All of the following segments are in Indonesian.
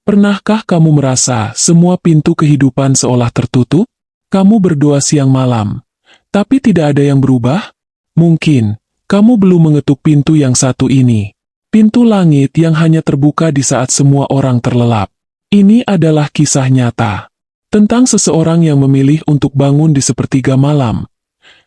Pernahkah kamu merasa semua pintu kehidupan seolah tertutup? Kamu berdoa siang malam, tapi tidak ada yang berubah? Mungkin, kamu belum mengetuk pintu yang satu ini. Pintu langit yang hanya terbuka di saat semua orang terlelap. Ini adalah kisah nyata. Tentang seseorang yang memilih untuk bangun di sepertiga malam.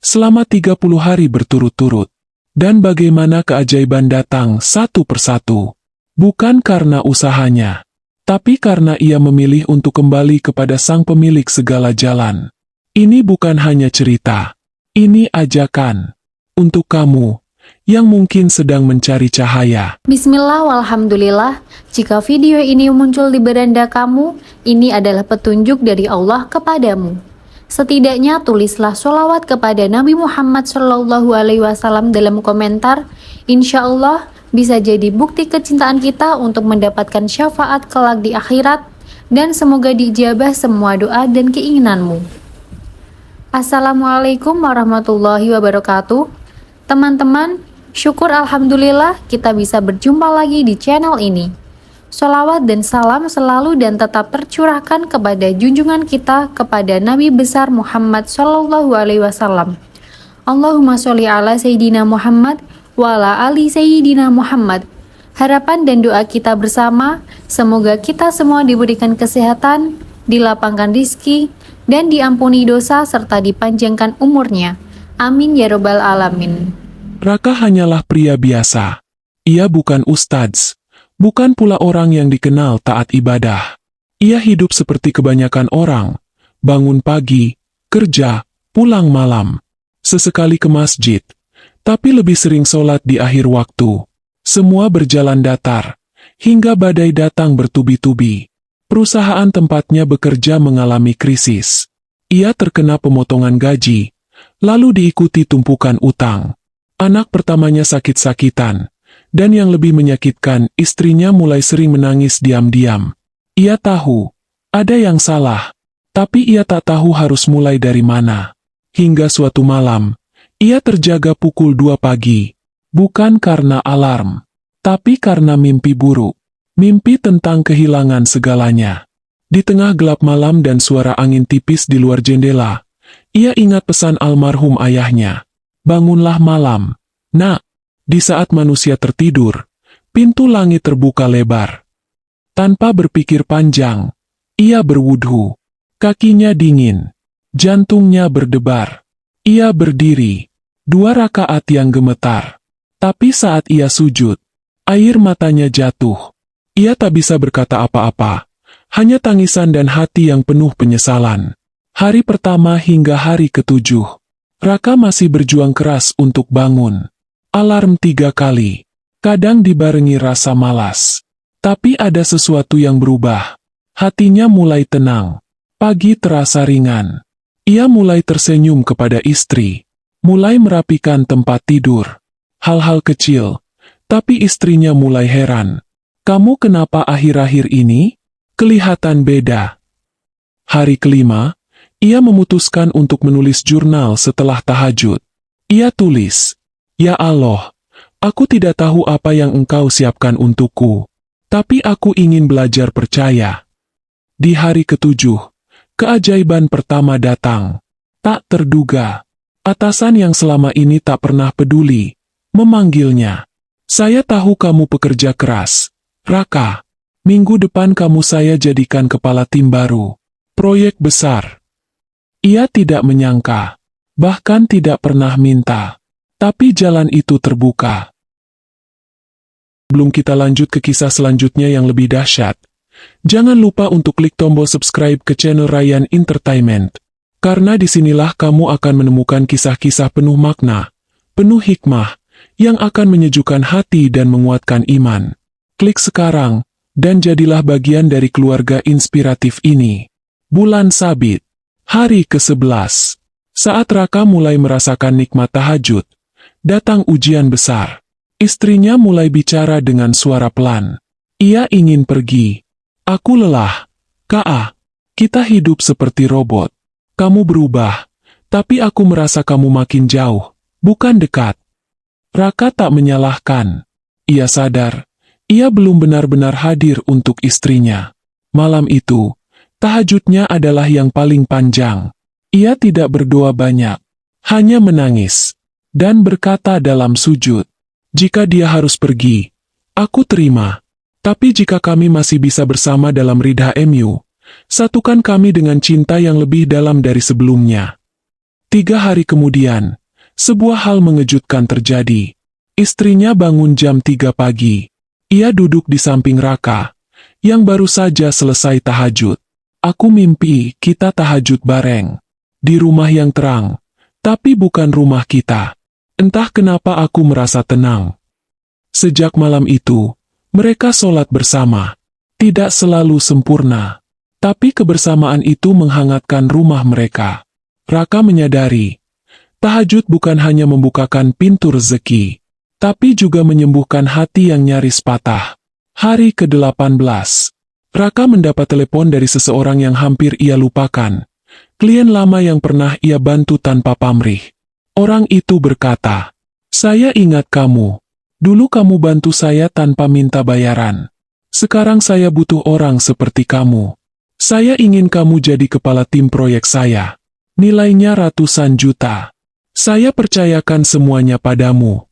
Selama 30 hari berturut-turut. Dan bagaimana keajaiban datang satu persatu. Bukan karena usahanya. Tapi karena ia memilih untuk kembali kepada sang pemilik segala jalan. Ini bukan hanya cerita. Ini ajakan. Untuk kamu, yang mungkin sedang mencari cahaya. Bismillah walhamdulillah, jika video ini muncul di beranda kamu, ini adalah petunjuk dari Allah kepadamu. Setidaknya tulislah sholawat kepada Nabi Muhammad SAW dalam komentar. Insya Allah, bisa jadi bukti kecintaan kita untuk mendapatkan syafaat kelak di akhirat, dan semoga diijabah semua doa dan keinginanmu. Assalamualaikum warahmatullahi wabarakatuh. Teman-teman, syukur alhamdulillah kita bisa berjumpa lagi di channel ini. Sholawat dan salam selalu dan tetap tercurahkan kepada junjungan kita, kepada Nabi besar Muhammad SAW. Allahumma sholli ala Sayyidina Muhammad wa ala ali Sayyidina Muhammad. Harapan dan doa kita bersama, semoga kita semua diberikan kesehatan, dilapangkan rizki, dan diampuni dosa serta dipanjangkan umurnya. Amin ya robbal alamin. Raka hanyalah pria biasa. Ia bukan ustadz, bukan pula orang yang dikenal taat ibadah. Ia hidup seperti kebanyakan orang, bangun pagi, kerja, pulang malam. Sesekali ke masjid, tapi lebih sering sholat di akhir waktu. Semua berjalan datar, hingga badai datang bertubi-tubi. Perusahaan tempatnya bekerja mengalami krisis. Ia terkena pemotongan gaji, lalu diikuti tumpukan utang. Anak pertamanya sakit-sakitan, dan yang lebih menyakitkan, istrinya mulai sering menangis diam-diam. Ia tahu, ada yang salah, tapi ia tak tahu harus mulai dari mana. Hingga suatu malam, ia terjaga pukul 2 pagi, bukan karena alarm, tapi karena mimpi buruk. Mimpi tentang kehilangan segalanya. Di tengah gelap malam dan suara angin tipis di luar jendela, ia ingat pesan almarhum ayahnya. Bangunlah malam, nak. Di saat manusia tertidur, pintu langit terbuka lebar. Tanpa berpikir panjang, ia berwudhu. Kakinya dingin, jantungnya berdebar. Ia berdiri, 2 rakaat yang gemetar. Tapi saat ia sujud, air matanya jatuh. Ia tak bisa berkata apa-apa, hanya tangisan dan hati yang penuh penyesalan. Hari pertama hingga hari ke-7, Raka masih berjuang keras untuk bangun. Alarm 3 kali, kadang dibarengi rasa malas. Tapi ada sesuatu yang berubah. Hatinya mulai tenang. Pagi terasa ringan. Ia mulai tersenyum kepada istri. Mulai merapikan tempat tidur. Hal-hal kecil. Tapi istrinya mulai heran. Kamu kenapa akhir-akhir ini kelihatan beda? Hari kelima, ia memutuskan untuk menulis jurnal setelah tahajud. Ia tulis, "Ya Allah, aku tidak tahu apa yang Engkau siapkan untukku, tapi aku ingin belajar percaya." Di hari ke-7, keajaiban pertama datang. Tak terduga, atasan yang selama ini tak pernah peduli, memanggilnya. "Saya tahu kamu pekerja keras, Raka. Minggu depan kamu saya jadikan kepala tim baru. Proyek besar." Ia tidak menyangka, bahkan tidak pernah minta. Tapi jalan itu terbuka. Sebelum kita lanjut ke kisah selanjutnya yang lebih dahsyat, jangan lupa untuk klik tombol subscribe ke channel Ryan Entertainment. Karena disinilah kamu akan menemukan kisah-kisah penuh makna, penuh hikmah, yang akan menyejukkan hati dan menguatkan iman. Klik sekarang, dan jadilah bagian dari keluarga inspiratif ini. Bulan Sabit, hari ke-11. Saat Raka mulai merasakan nikmat tahajud, datang ujian besar. Istrinya mulai bicara dengan suara pelan. Ia ingin pergi. "Aku lelah, Kak. Kita hidup seperti robot. Kamu berubah, tapi aku merasa kamu makin jauh, bukan dekat." Raka tak menyalahkan. Ia sadar, ia belum benar-benar hadir untuk istrinya. Malam itu, tahajudnya adalah yang paling panjang. Ia tidak berdoa banyak, hanya menangis, dan berkata dalam sujud, "Jika dia harus pergi, aku terima. Tapi jika kami masih bisa bersama dalam ridha MU, satukan kami dengan cinta yang lebih dalam dari sebelumnya." 3 hari kemudian, sebuah hal mengejutkan terjadi. Istrinya bangun jam 3 pagi. Ia duduk di samping Raka, yang baru saja selesai tahajud. "Aku mimpi kita tahajud bareng. Di rumah yang terang, tapi bukan rumah kita. Entah kenapa aku merasa tenang." Sejak malam itu, mereka sholat bersama. Tidak selalu sempurna, tapi kebersamaan itu menghangatkan rumah mereka. Raka menyadari, tahajud bukan hanya membukakan pintu rezeki, tapi juga menyembuhkan hati yang nyaris patah. Hari ke-18, Raka mendapat telepon dari seseorang yang hampir ia lupakan. Klien lama yang pernah ia bantu tanpa pamrih. Orang itu berkata, "Saya ingat kamu. Dulu kamu bantu saya tanpa minta bayaran. Sekarang saya butuh orang seperti kamu. Saya ingin kamu jadi kepala tim proyek saya. Nilainya ratusan juta. Saya percayakan semuanya padamu."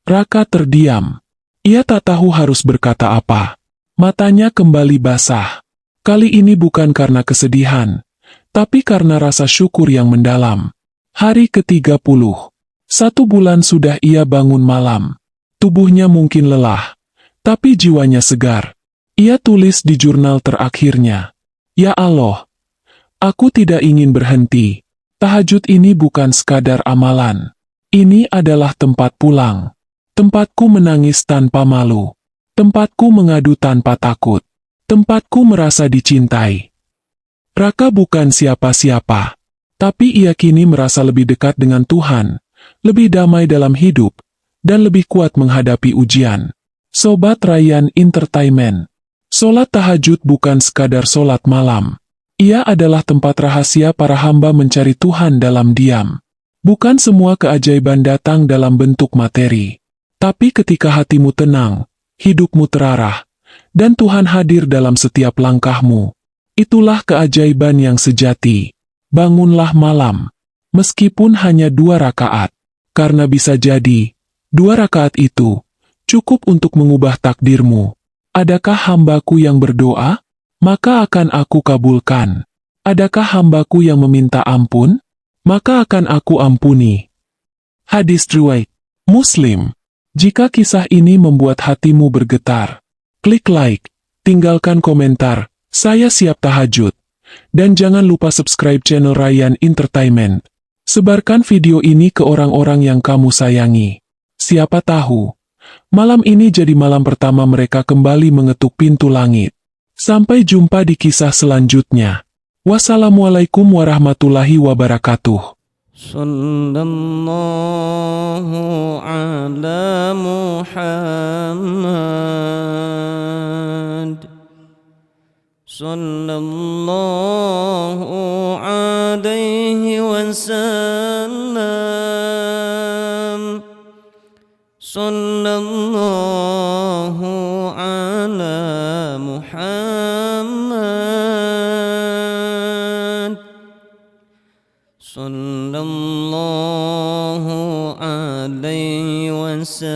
Raka terdiam. Ia tak tahu harus berkata apa. Matanya kembali basah. Kali ini bukan karena kesedihan, tapi karena rasa syukur yang mendalam. Hari ke-30. 1 bulan sudah ia bangun malam. Tubuhnya mungkin lelah, tapi jiwanya segar. Ia tulis di jurnal terakhirnya, "Ya Allah, aku tidak ingin berhenti. Tahajud ini bukan sekadar amalan. Ini adalah tempat pulang. Tempatku menangis tanpa malu. Tempatku mengadu tanpa takut. Tempatku merasa dicintai." Raka bukan siapa-siapa, tapi ia kini merasa lebih dekat dengan Tuhan, lebih damai dalam hidup, dan lebih kuat menghadapi ujian. Sobat Ryan Entertainment, sholat tahajud bukan sekadar sholat malam. Ia adalah tempat rahasia para hamba mencari Tuhan dalam diam. Bukan semua keajaiban datang dalam bentuk materi. Tapi ketika hatimu tenang, hidupmu terarah, dan Tuhan hadir dalam setiap langkahmu, itulah keajaiban yang sejati. Bangunlah malam, meskipun hanya 2 rakaat, karena bisa jadi, 2 rakaat itu cukup untuk mengubah takdirmu. Adakah hambaku yang berdoa? Maka akan aku kabulkan. Adakah hambaku yang meminta ampun? Maka akan aku ampuni. Hadis riwayat Muslim. Jika kisah ini membuat hatimu bergetar, klik like, tinggalkan komentar, "Saya siap tahajud." Dan jangan lupa subscribe channel Ryan Entertainment. Sebarkan video ini ke orang-orang yang kamu sayangi. Siapa tahu, malam ini jadi malam pertama mereka kembali mengetuk pintu langit. Sampai jumpa di kisah selanjutnya. Wassalamualaikum warahmatullahi wabarakatuh. Sallallahu ala Muhammad. Sallallahu alaihi wasallam. Sallallahu ala Muhammad. Sallallahu alaihi wasallam.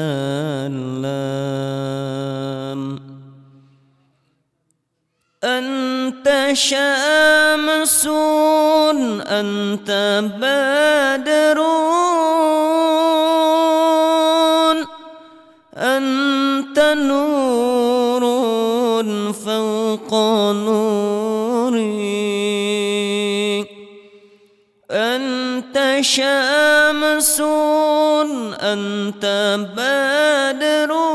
Anta syamsun, anta badrun, anta nurun fawqa nuri. Anta syamsun, anta badrun,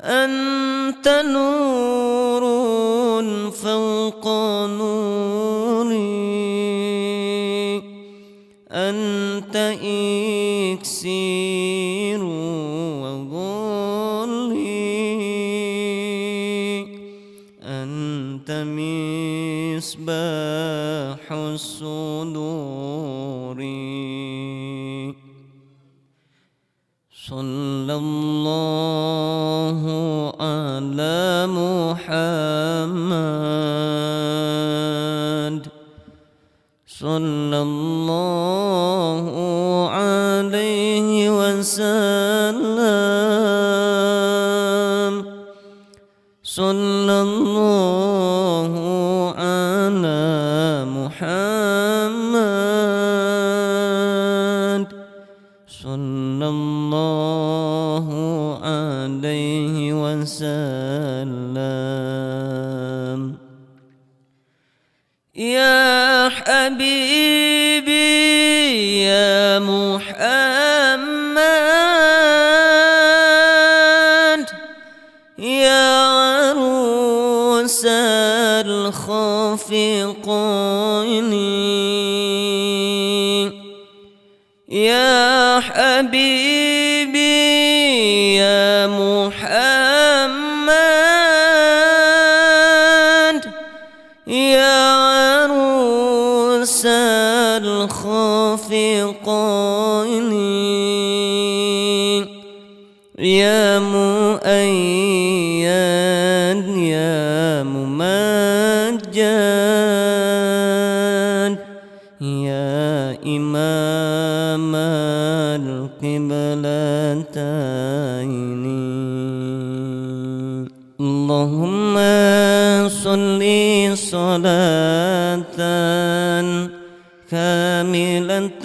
anta nurun fawqa nuri. Anta iksiru wa dhulli. Anta misbahus suduri. Sallallahu alaihi على محمد صلى الله عليه وسلم صلى الله على محمد صلى الله عليه وسلم يا حبيبي يا محمد يا عروس الخافقين يا حبيبي يا محمد يا عروس الخافقين يا مؤيد يا ممجد يا إمام القبلتين اللهم صل صلاة كاملة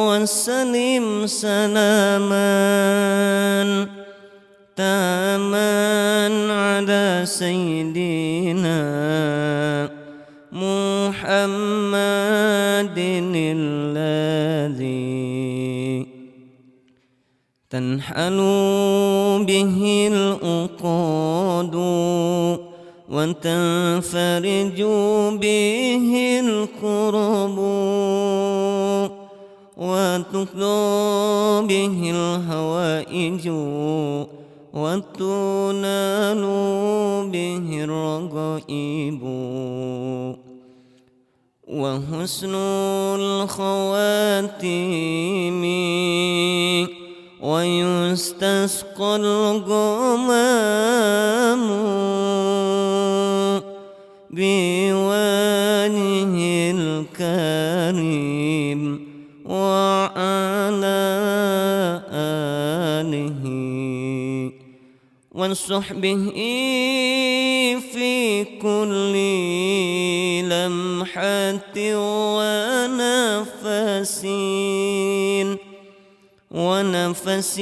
وسلم سلاما تاما على سيدنا محمد الذي تنحل به العقد وتنفرج به الكرب وتقضى به الهوائج وتنال به الرغائب وحسن الخواتيم ويستسقى الغمام بوجه الكريم وعلى آله وصحبه في كل لمحة ونفس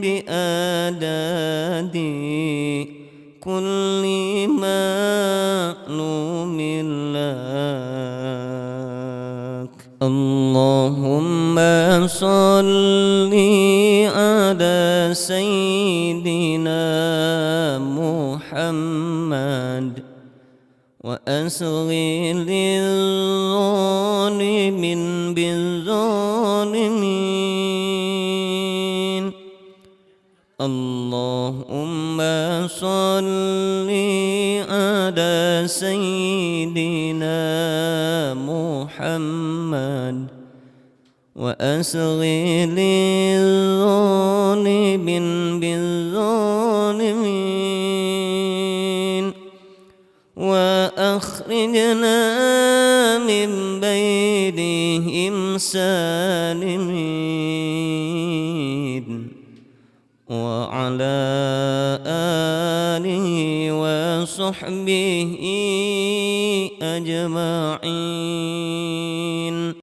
بآداد كل معلوم لك اللهم صل على سيدنا محمد وأصغر الظالمين بالظالمين اللهم صل على سيدنا محمد وأصغر الظالمين بالظالمين وأخرجنا من بينهم سالمين وعلى آله وصحبه أجمعين.